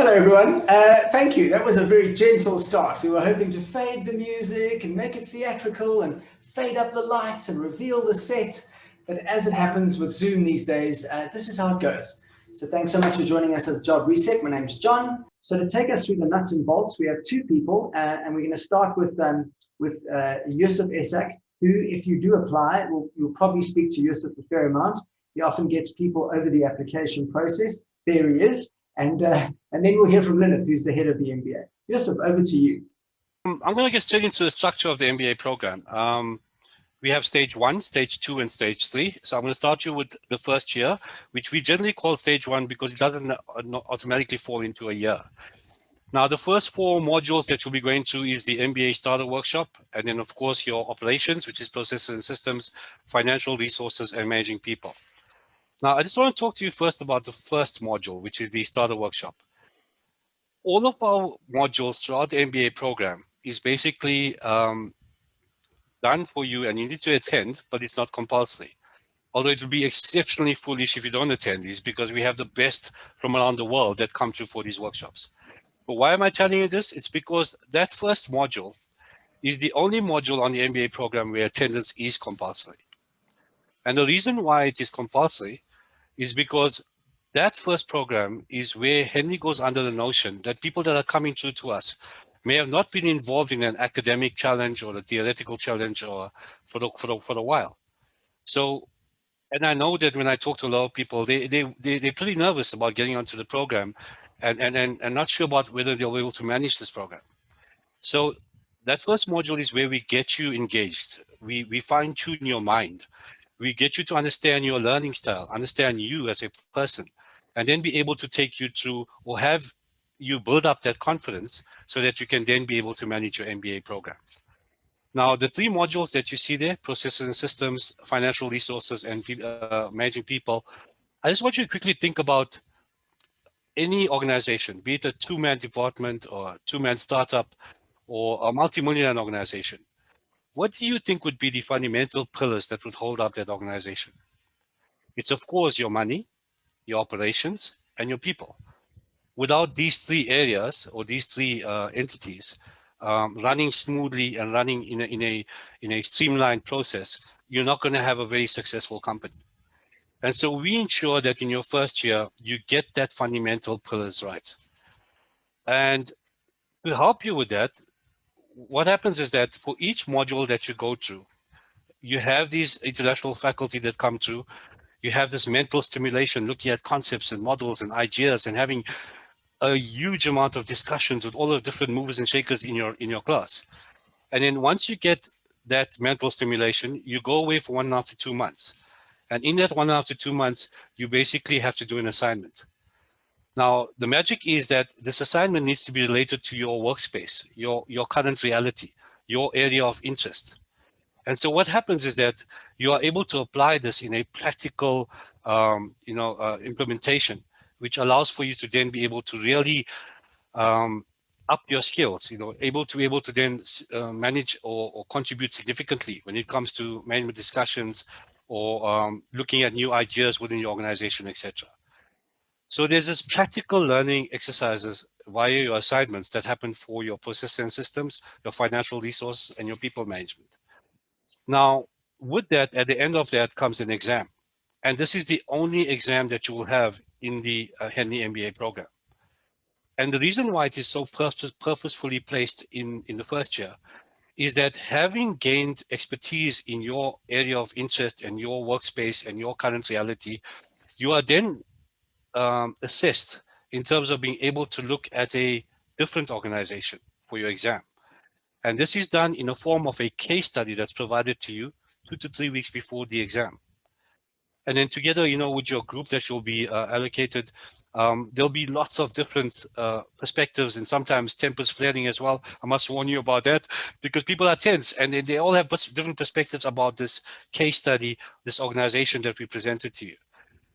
Hello, everyone. Thank you. That was a very gentle start. We were hoping to fade the music and make it theatrical and fade up the lights and reveal the set. But as it happens with Zoom these days, this is how it goes. So thanks so much for joining us at Job Reset. My name's John. So to take us through the nuts and bolts, we have two people, and we're going to start with Yusuf Esak, who, if you do apply, you'll probably speak to Yusuf a fair amount. He often gets people over the application process. There he is. And then we'll hear from Lynette, who's the head of the MBA. Yusuf, over to you. I'm going to get straight into the structure of the MBA program. We have stage 1, stage 2, and stage 3. So I'm going to start you with the first year, which we generally call stage 1 because it doesn't automatically fall into a year. Now, the first 4 modules that you'll be going through is the MBA starter workshop, and then, of course, your operations, which is processes and systems, financial resources, and managing people. Now, I just want to talk to you first about the first module, which is the starter workshop. All of our modules throughout the MBA program is basically done for you, and you need to attend, but it's not compulsory. Although it would be exceptionally foolish if you don't attend these, because we have the best from around the world that come through for these workshops. But why am I telling you this? It's because that first module is the only module on the MBA program where attendance is compulsory. And the reason why it is compulsory is because that first program is where Henley goes under the notion that people that are coming through to us may have not been involved in an academic challenge or a theoretical challenge or for a while. So, and I know that when I talk to a lot of people, they're pretty nervous about getting onto the program and not sure about whether they'll be able to manage this program. So that first module is where we get you engaged. We fine tune your mind. We get you to understand your learning style, understand you as a person, and then be able to take you through or have you build up that confidence so that you can then be able to manage your MBA program. Now, the 3 modules that you see there, processes and systems, financial resources, and managing people, I just want you to quickly think about any organization, be it a 2-man department or a 2-man startup or a multi-million organization. What do you think would be the fundamental pillars that would hold up that organization? It's, of course, your money, your operations, and your people. Without these 3 areas or these 3 entities running smoothly and running in a streamlined process, you're not going to have a very successful company. And so we ensure that in your first year, you get that fundamental pillars right. And to help you with that, what happens is that for each module that you go through, you have these international faculty that come through. You have this mental stimulation, looking at concepts and models and ideas and having a huge amount of discussions with all the different movers and shakers in your class. And then once you get that mental stimulation, you go away for 1.5 to 2 months. And in that 1.5 to 2 months, you basically have to do an assignment. Now, the magic is that this assignment needs to be related to your workspace, your current reality, your area of interest. And so what happens is that you are able to apply this in a practical implementation, which allows for you to then be able to really up your skills, able to then manage or contribute significantly when it comes to management discussions or looking at new ideas within your organization, etc. So there's this practical learning exercises via your assignments that happen for your process and systems, your financial resources, and your people management. Now, with that, at the end of that comes an exam. And this is the only exam that you will have in the Henley MBA program. And the reason why it is so purposefully placed in the first year is that having gained expertise in your area of interest and your workspace and your current reality, you are then assessed in terms of being able to look at a different organization for your exam. And this is done in a form of a case study that's provided to you 2 to 3 weeks before the exam. And then together, with your group that you'll be allocated, there'll be lots of different perspectives and sometimes tempers flaring as well. I must warn you about that because people are tense and they all have different perspectives about this case study, this organization that we presented to you.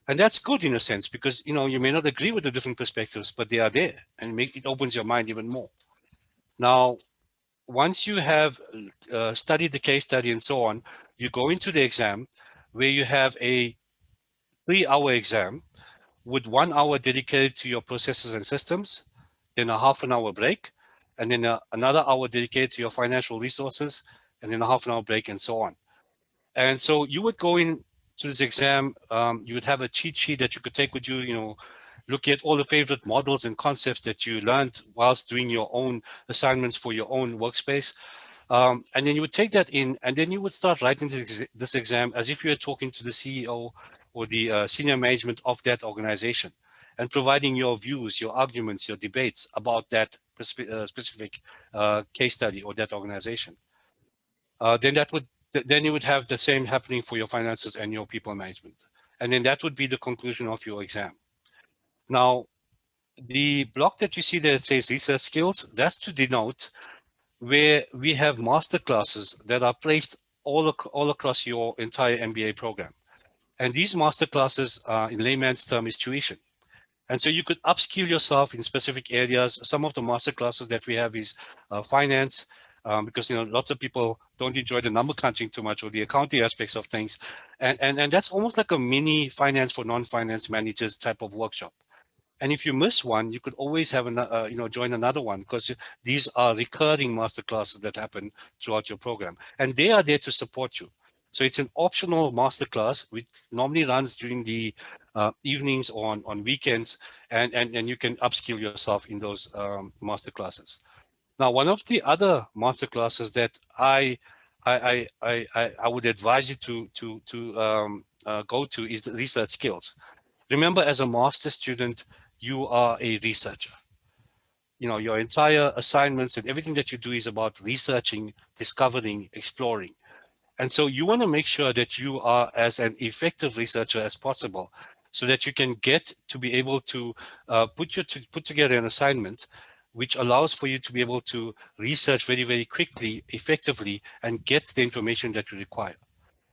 And that's good in a sense because, you may not agree with the different perspectives, but they are there and it opens your mind even more. Now, once you have studied the case study and so on, you go into the exam where you have a 3-hour exam with 1 hour dedicated to your processes and systems, then a half an hour break, and then another hour dedicated to your financial resources, and then a half an hour break, and so on. And so you would go in to this exam, you would have a cheat sheet that you could take with you, look at all the favorite models and concepts that you learned whilst doing your own assignments for your own workspace. And then you would take that in, and then you would start writing this exam as if you were talking to the CEO or the senior management of that organization, and providing your views, your arguments, your debates about that specific case study or that organization. Then you would have the same happening for your finances and your people management. And then that would be the conclusion of your exam. Now, the block that you see there says research skills, that's to denote where we have master classes that are placed all across your entire MBA program. And these master classes, in layman's term, is tuition. And so you could upskill yourself in specific areas. Some of the master classes that we have is finance, because lots of people don't enjoy the number crunching too much or the accounting aspects of things. And that's almost like a mini finance for non-finance managers type of workshop. And if you miss one, you could always have join another one, because these are recurring master classes that happen throughout your program, and they are there to support you. So it's an optional master class which normally runs during the evenings or on weekends, and you can upskill yourself in those master classes. Now, one of the other master classes that I would advise you to go to is the research skills. Remember, as a master student, you are a researcher. Your entire assignments and everything that you do is about researching, discovering, exploring. And so you want to make sure that you are as an effective researcher as possible, so that you can get to be able to put together an assignment which allows for you to be able to research very, very quickly, effectively, and get the information that you require.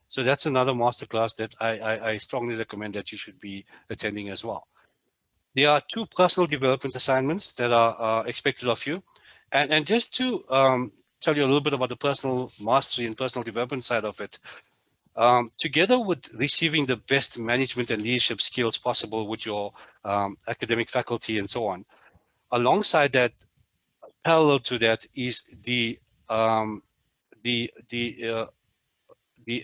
So that's another masterclass that I strongly recommend that you should be attending as well. There are 2 personal development assignments that are expected of you. And just to tell you a little bit about the personal mastery and personal development side of it, together with receiving the best management and leadership skills possible with your academic faculty and so on, alongside that, parallel to that, is the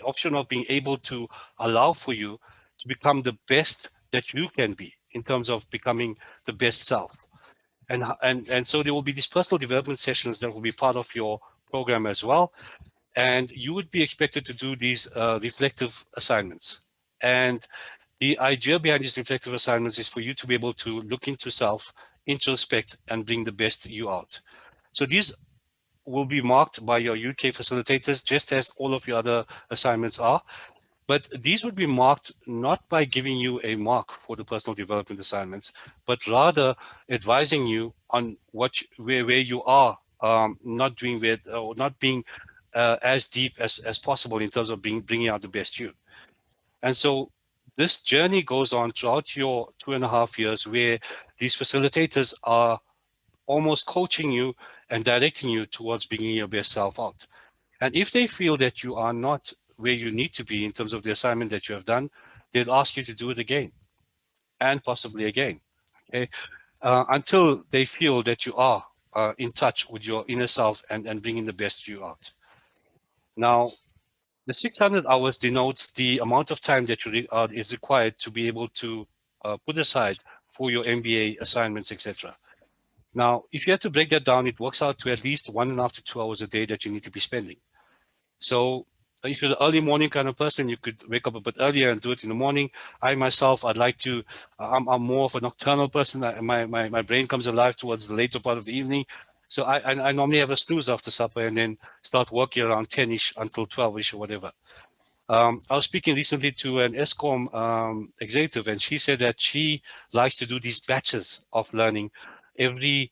option of being able to allow for you to become the best that you can be in terms of becoming the best self. And so there will be these personal development sessions that will be part of your program as well. And you would be expected to do these reflective assignments. And the idea behind these reflective assignments is for you to be able to look into self, introspect, and bring the best you out. So these will be marked by your UK facilitators, just as all of your other assignments are. But these would be marked not by giving you a mark for the personal development assignments, but rather advising you on where you are not doing with, or not being as deep as possible in terms of bringing out the best you. And so this journey goes on throughout your 2.5 years, where these facilitators are almost coaching you and directing you towards bringing your best self out. And if they feel that you are not where you need to be in terms of the assignment that you have done, they'll ask you to do it again and possibly again, okay? Until they feel that you are in touch with your inner self and bringing the best you out. Now, the 600 hours denotes the amount of time that is required to be able to put aside for your MBA assignments, etc. Now, if you had to break that down, it works out to at least 1.5 to 2 hours a day that you need to be spending. So if you're the early morning kind of person, you could wake up a bit earlier and do it in the morning. I myself, I'm more of a nocturnal person. My brain comes alive towards the later part of the evening. So I normally have a snooze after supper and then start working around 10-ish until 12-ish or whatever. I was speaking recently to an ESCOM executive, and she said that she likes to do these batches of learning every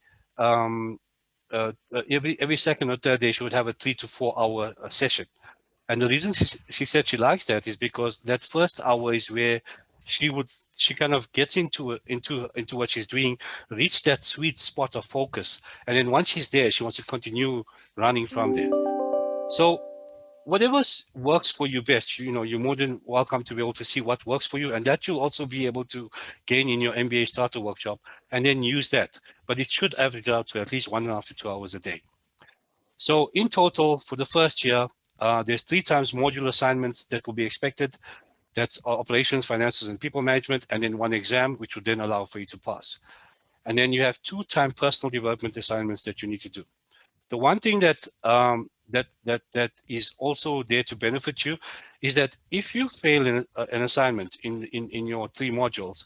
second or third day. She would have a 3 to 4 hour session. And the reason she said she likes that is because that first hour is where she kind of gets into what she's doing, reach that sweet spot of focus. And then once she's there, she wants to continue running from there. So whatever works for you best, you're more than welcome to be able to see what works for you, and that you'll also be able to gain in your MBA starter workshop and then use that. But it should average out to at least 1.5 to 2 hours a day. So in total, for the first year, there's 3 times module assignments that will be expected. That's operations, finances, and people management, and then 1 exam, which would then allow for you to pass. And then you have 2 time personal development assignments that you need to do. The one thing that that is also there to benefit you is that if you fail in an assignment in your 3 modules,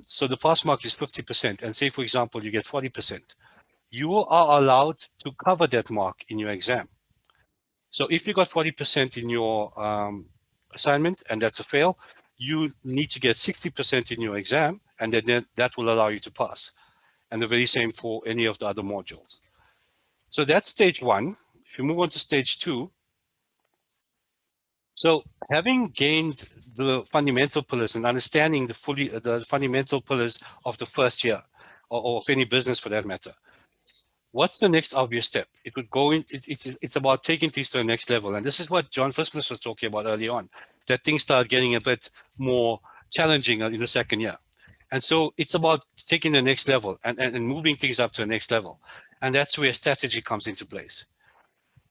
so the pass mark is 50%, and say, for example, you get 40%, you are allowed to cover that mark in your exam. So if you got 40% in your assignment and that's a fail, you need to get 60% in your exam, and then that will allow you to pass. And the very same for any of the other modules. So that's stage 1. If you move on to stage 2, so having gained the fundamental pillars and understanding the fundamental pillars of the first year, or of any business for that matter, what's the next obvious step? It would go in. It's about taking things to the next level, and this is what Jon Vlismas was talking about early on. That things start getting a bit more challenging in the second year, and so it's about taking the next level and moving things up to the next level, and that's where strategy comes into place.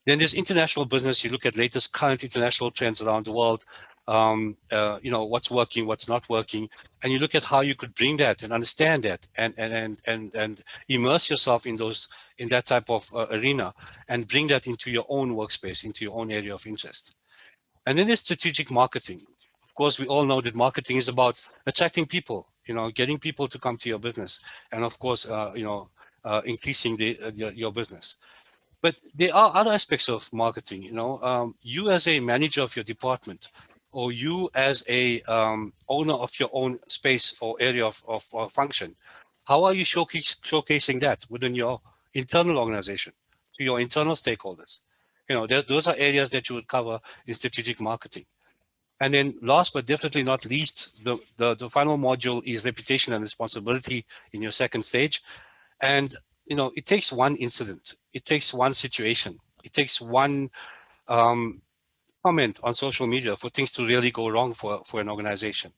Then there's international business. You look at latest current international trends around the world. What's working, what's not working, and you look at how you could bring that and understand that and immerse yourself in that type of arena and bring that into your own workspace, into your own area of interest. And then there's strategic marketing. Of course, we all know that marketing is about attracting people, getting people to come to your business, and of course, increasing your business. But there are other aspects of marketing. You as a manager of your department, or you as a owner of your own space or area of function, how are you showcasing that within your internal organization to your internal stakeholders? Those are areas that you would cover in strategic marketing. And then last but definitely not least, the final module is reputation and responsibility in your second stage. And it takes one incident, it takes one situation, it takes one comment on social media for things to really go wrong for an organization.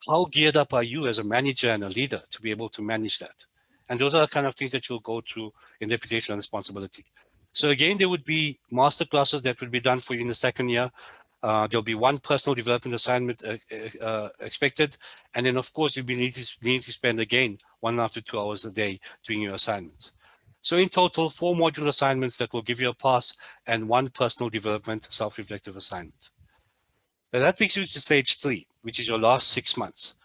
How geared up are you as a manager and a leader to be able to manage that? And those are the kind of things that you'll go through in reputation and responsibility. So again, there would be master classes that would be done for you in the second year. There'll be 1 personal development assignment expected. And then, of course, you'll be needing to spend, again, 1.5 to 2 hours a day doing your assignments. So in total, 4 module assignments that will give you a pass and 1 personal development self-reflective assignment. Now that takes you to stage 3, which is your last 6 months.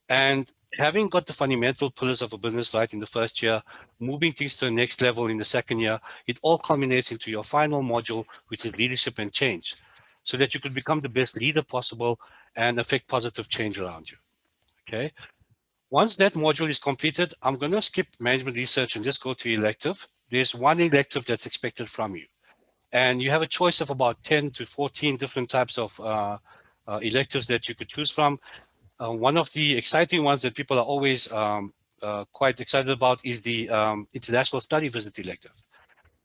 And having got the fundamental pillars of a business right in the first year, moving things to the next level in the second year, it all culminates into your final module, which is leadership and change, so that you could become the best leader possible and affect positive change around you. Okay. Once that module is completed, I'm going to skip management research and just go to elective. There's 1 elective that's expected from you. And you have a choice of about 10 to 14 different types of electives that you could choose from. One of the exciting ones that people are always quite excited about is the international study visit elective.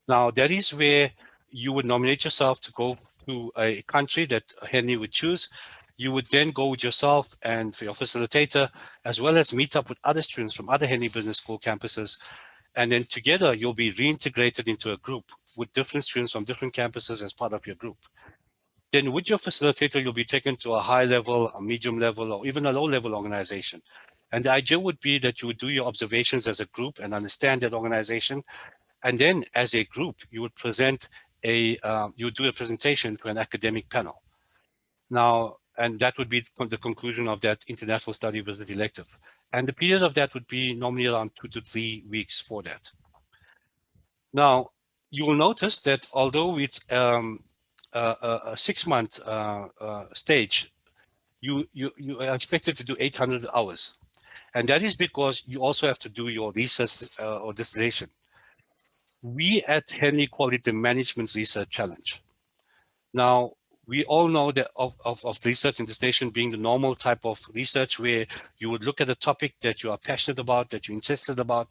Now, that is where you would nominate yourself to go to a country that Henley would choose. You would then go with yourself and your facilitator, as well as meet up with other students from other Henley Business School campuses. And then together, you'll be reintegrated into a group with different students from different campuses as part of your group. Then with your facilitator, you'll be taken to a high level, a medium level, or even a low level organization. And the idea would be that you would do your observations as a group and understand that organization. And then as a group, you would present you would do a presentation to an academic panel. Now, and that would be the conclusion of that international study visit elective. And the period of that would be normally around 2 to 3 weeks for that. Now, you will notice that although it's a 6-month stage, you are expected to do 800 hours. And that is because you also have to do your research or dissertation. We at Henley call it the Management Research Challenge. Now, we all know that of research and dissertation being the normal type of research where you would look at a topic that you are passionate about, that you're interested about,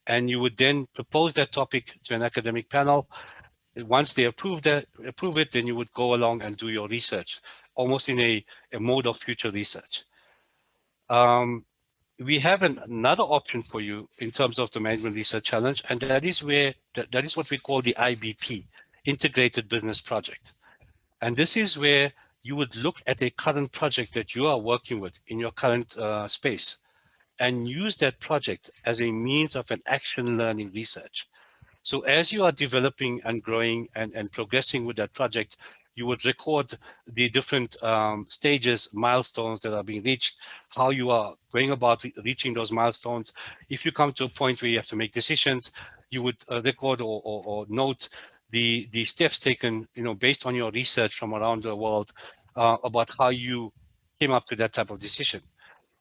and you would then propose that topic to an academic panel. once they approve it, then you would go along and do your research, almost in a mode of future research. We have another option for you in terms of the Management Research Challenge, and that is that is what we call the IBP, Integrated Business Project. And this is where you would look at a current project that you are working with in your current space and use that project as a means of an action learning research. So as you are developing and growing and progressing with that project, you would record the different stages, milestones that are being reached, how you are going about reaching those milestones. If you come to a point where you have to make decisions, you would record or note the steps taken, based on your research from around the world about how you came up to that type of decision.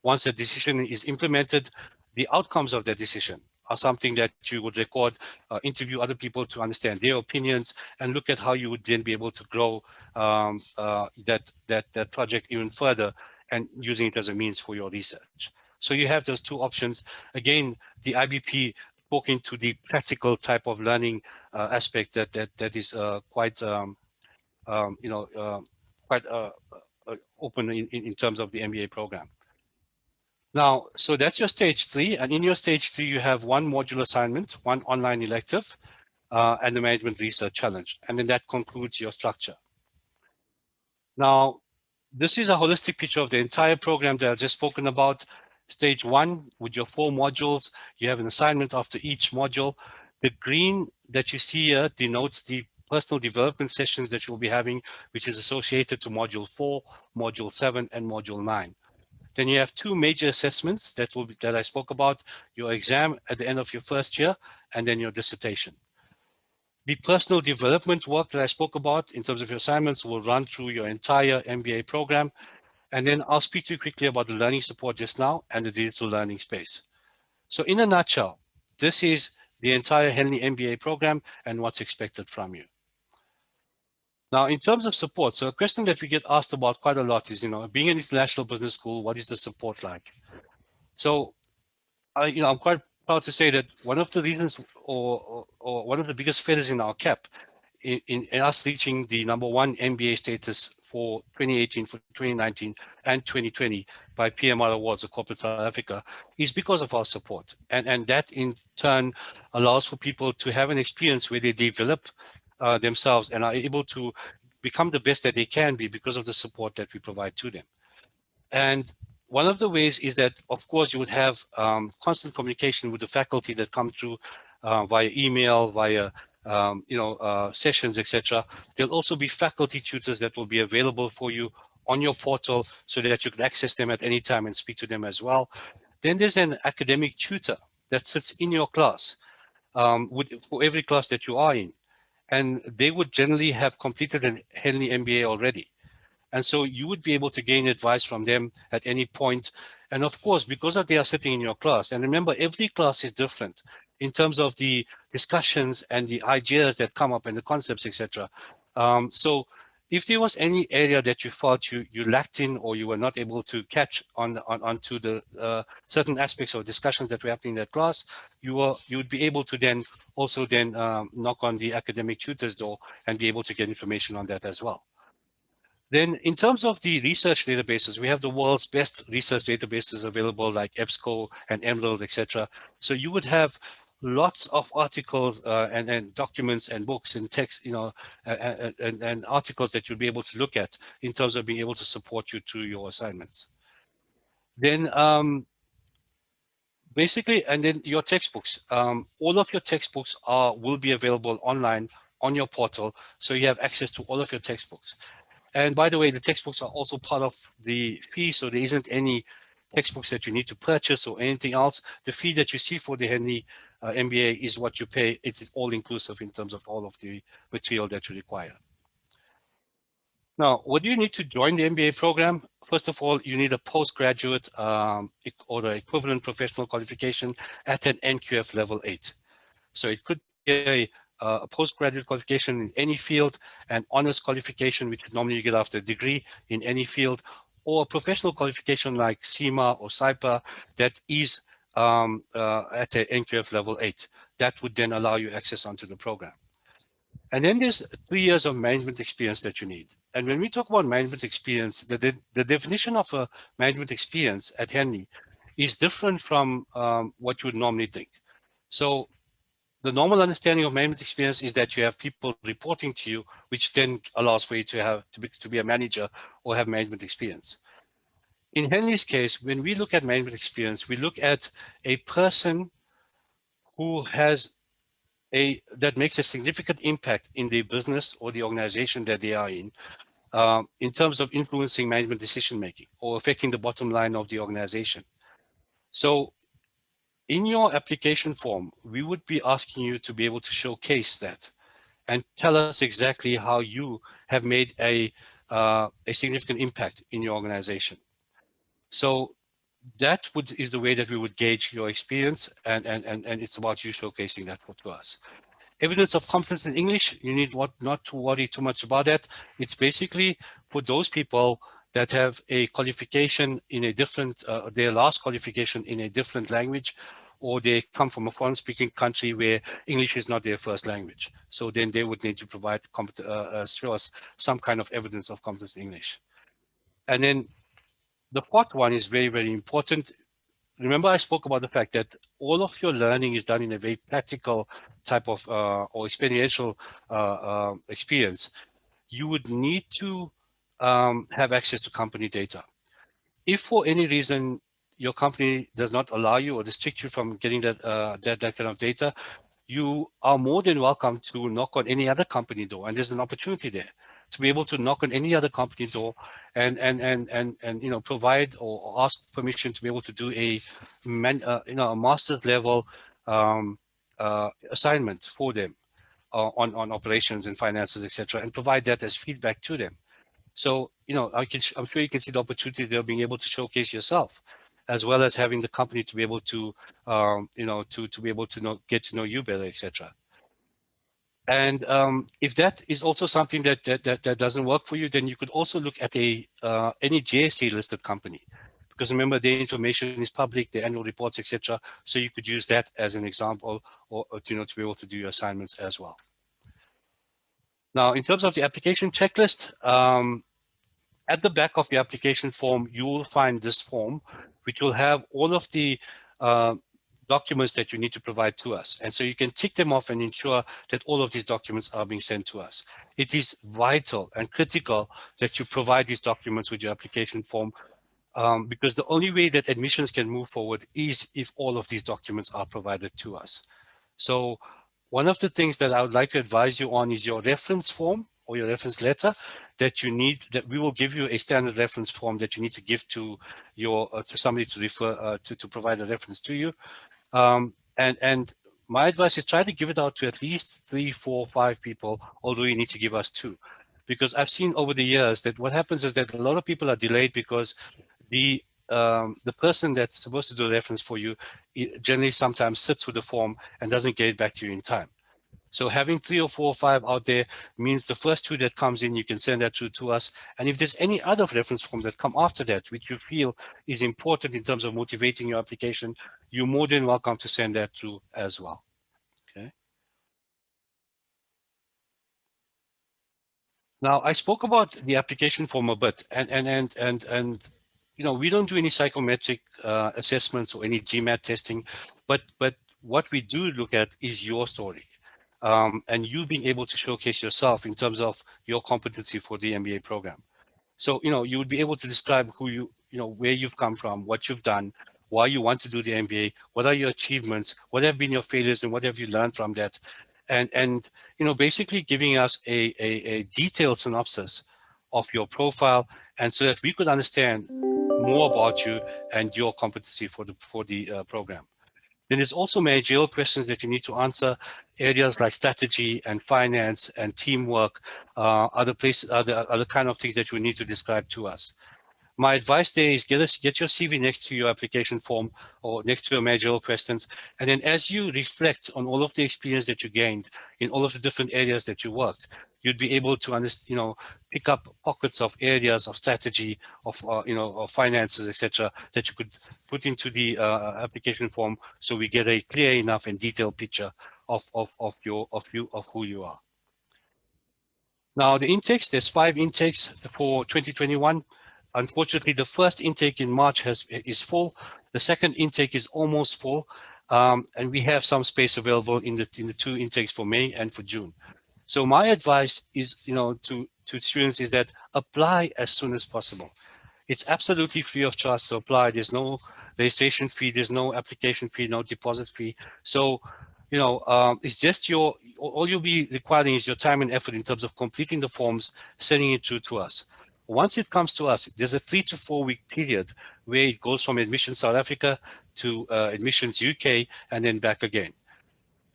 Once a decision is implemented, the outcomes of that decision are something that you would record, interview other people to understand their opinions, and look at how you would then be able to grow that project even further and using it as a means for your research. So you have those two options. Again, the IBP talking to the practical type of learning aspect that is quite quite open in terms of the MBA program. Now, so that's your stage 3, and in your stage 3, you have one module assignment, one online elective, and the Management Research Challenge, and then that concludes your structure. Now, this is a holistic picture of the entire program that I've just spoken about. Stage 1, with your 4 modules, you have an assignment after each module. The green that you see here denotes the personal development sessions that you'll be having, which is associated to Module 4, Module 7, and Module 9. Then you have 2 major assessments that I spoke about, your exam at the end of your first year, and then your dissertation. The personal development work that I spoke about in terms of your assignments will run through your entire MBA program. And then I'll speak to you quickly about the learning support just now and the digital learning space. So in a nutshell, this is the entire Henley MBA program and what's expected from you. Now, in terms of support, so a question that we get asked about quite a lot is, being an international business school, what is the support like? So, I'm quite proud to say that one of the reasons or one of the biggest feathers in our cap in us reaching the #1 MBA status for 2018, for 2019, and 2020 by PMR Awards of Corporate South Africa is because of our support. And that in turn allows for people to have an experience where they develop themselves and are able to become the best that they can be because of the support that we provide to them. And one of the ways is that, of course, you would have constant communication with the faculty that come through via email, via sessions, etc. There'll also be faculty tutors that will be available for you on your portal so that you can access them at any time and speak to them as well. Then there's an academic tutor that sits in your class for every class that you are in. And they would generally have completed an Henley MBA already. And so you would be able to gain advice from them at any point. And of course, because they are sitting in your class, and remember, every class is different in terms of the discussions and the ideas that come up and the concepts, etc. So if there was any area that you felt you lacked in or you were not able to catch onto the certain aspects of discussions that were happening in that class, you would be able to then also knock on the academic tutor's door and be able to get information on that as well. Then in terms of the research databases, we have the world's best research databases available like EBSCO and Emerald, etc. So you would have lots of articles and documents and books and text, and articles that you'll be able to look at in terms of being able to support you through your assignments. Then basically, and then your textbooks. All of your textbooks will be available online on your portal, so you have access to all of your textbooks. And by the way, the textbooks are also part of the fee, so there isn't any textbooks that you need to purchase or anything else. The fee that you see for the Henley MBA is what you pay. It's all inclusive in terms of all of the material that you require. Now, what do you need to join the MBA program? First of all, you need a postgraduate or the equivalent professional qualification at an NQF level 8. So it could be a postgraduate qualification in any field, an honors qualification, which normally you get after a degree in any field, or a professional qualification like CIMA or SAIPA that is at a NQF level 8. That would then allow you access onto the program. And then there's 3 years of management experience that you need. And when we talk about management experience, the definition of a management experience at Henley is different from what you would normally think. So the normal understanding of management experience is that you have people reporting to you, which then allows for you to be a manager or have management experience. In Henley's case, when we look at management experience, we look at a person who has that makes a significant impact in the business or the organization that they are in terms of influencing management decision making or affecting the bottom line of the organization. So in your application form, we would be asking you to be able to showcase that and tell us exactly how you have made a significant impact in your organization. So that is the way that we would gauge your experience, and it's about you showcasing that to us. Evidence of competence in English, you need not to worry too much about that. It's basically for those people that have a qualification in a different, their last qualification in a different language, or they come from a foreign speaking country where English is not their first language. So then they would need to provide, show us some kind of evidence of competence in English. And then the fourth one is very, very important. Remember, I spoke about the fact that all of your learning is done in a very practical type of or experiential experience. You would need to have access to company data. If for any reason your company does not allow you or restrict you from getting that that kind of data, you are more than welcome to knock on any other company door, and there's an opportunity there to be able to knock on any other company door and provide or ask permission to be able to do a master's level assignment for them on operations and finances, etc., and provide that as feedback to them. So I'm sure you can see the opportunity there of being able to showcase yourself, as well as having the company to be able to to be able to get to know you better, etc. And if that is also something that doesn't work for you, then you could also look at any JSE listed company, because remember, their information is public, their annual reports, etc. So you could use that as an example, or to be able to do your assignments as well. Now, in terms of the application checklist, at the back of the application form, you will find this form, which will have all of the documents that you need to provide to us. And so you can tick them off and ensure that all of these documents are being sent to us. It is vital and critical that you provide these documents with your application form, because the only way that admissions can move forward is if all of these documents are provided to us. So one of the things that I would like to advise you on is your reference form or your reference letter that you need, that we will give you a standard reference form that you need to give to your to somebody to refer to provide a reference to you. And my advice is try to give it out to at least 3, 4, 5 people, although you need to give us 2. Because I've seen over the years that what happens is that a lot of people are delayed because the person that's supposed to do the reference for you generally sometimes sits with the form and doesn't get it back to you in time. So having 3 or 4 or 5 out there means the first 2 that comes in, you can send that to us. And if there's any other reference form that come after that, which you feel is important in terms of motivating your application, you're more than welcome to send that through as well. Okay. Now, I spoke about the application form a bit, and we don't do any psychometric assessments or any GMAT testing, but what we do look at is your story. And you being able to showcase yourself in terms of your competency for the MBA program. So, you would be able to describe who where you've come from, what you've done, why you want to do the MBA, what are your achievements, what have been your failures, and what have you learned from that? And basically giving us a detailed synopsis of your profile, and so that we could understand more about you and your competency for the program. Then there's also managerial questions that you need to answer, areas like strategy and finance and teamwork, other kind of things that you need to describe to us. My advice there is get your CV next to your application form or next to your managerial questions. And then as you reflect on all of the experience that you gained in all of the different areas that you worked, you'd be able to pick up pockets of areas of strategy, of finances, etc., that you could put into the application form, so we get a clear enough and detailed picture of who you are. Now the intakes, there's 5 intakes for 2021. Unfortunately, the first intake in March is full. The second intake is almost full. And we have some space available in the 2 intakes for May and for June. So my advice is, to students is that apply as soon as possible. It's absolutely free of charge to apply. There's no registration fee, there's no application fee, no deposit fee. So, it's just all you'll be requiring is your time and effort in terms of completing the forms, sending it to us. Once it comes to us, there's a 3 to 4 week period where it goes from admissions South Africa to admissions UK and then back again.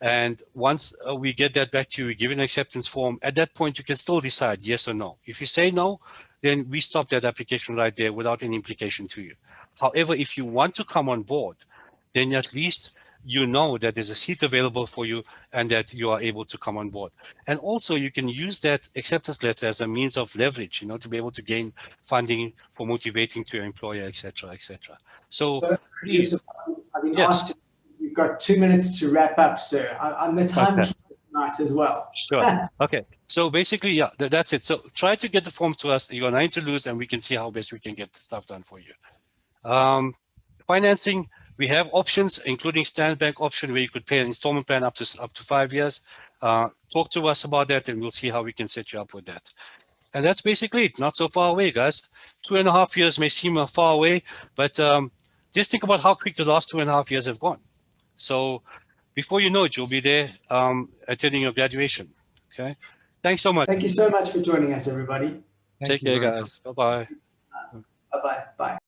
And once we get that back to you, we give an acceptance form. At that point, you can still decide yes or no. If you say no, then we stop that application right there without any implication to you. However, if you want to come on board, then at least you know that there's a seat available for you and that you are able to come on board. And also you can use that acceptance letter as a means of leverage, to be able to gain funding for motivating to your employer, etc., etc. So please, I've been yes. asked, you've got 2 minutes to wrap up, sir. I'm the timekeeper tonight as well. Sure. Okay. So basically, yeah, that's it. So try to get the form to us. You're nothing to lose, and we can see how best we can get stuff done for you. Financing, we have options, including Standard Bank option where you could pay an installment plan up to 5 years. Talk to us about that, and we'll see how we can set you up with that. And that's basically it. Not so far away, guys. 2.5 years may seem far away, but just think about how quick the last 2.5 years have gone. So before you know it, you'll be there attending your graduation. Okay. Thanks so much. Thank you so much for joining us, everybody. Take care, guys. Bye-bye. Bye-bye. Bye.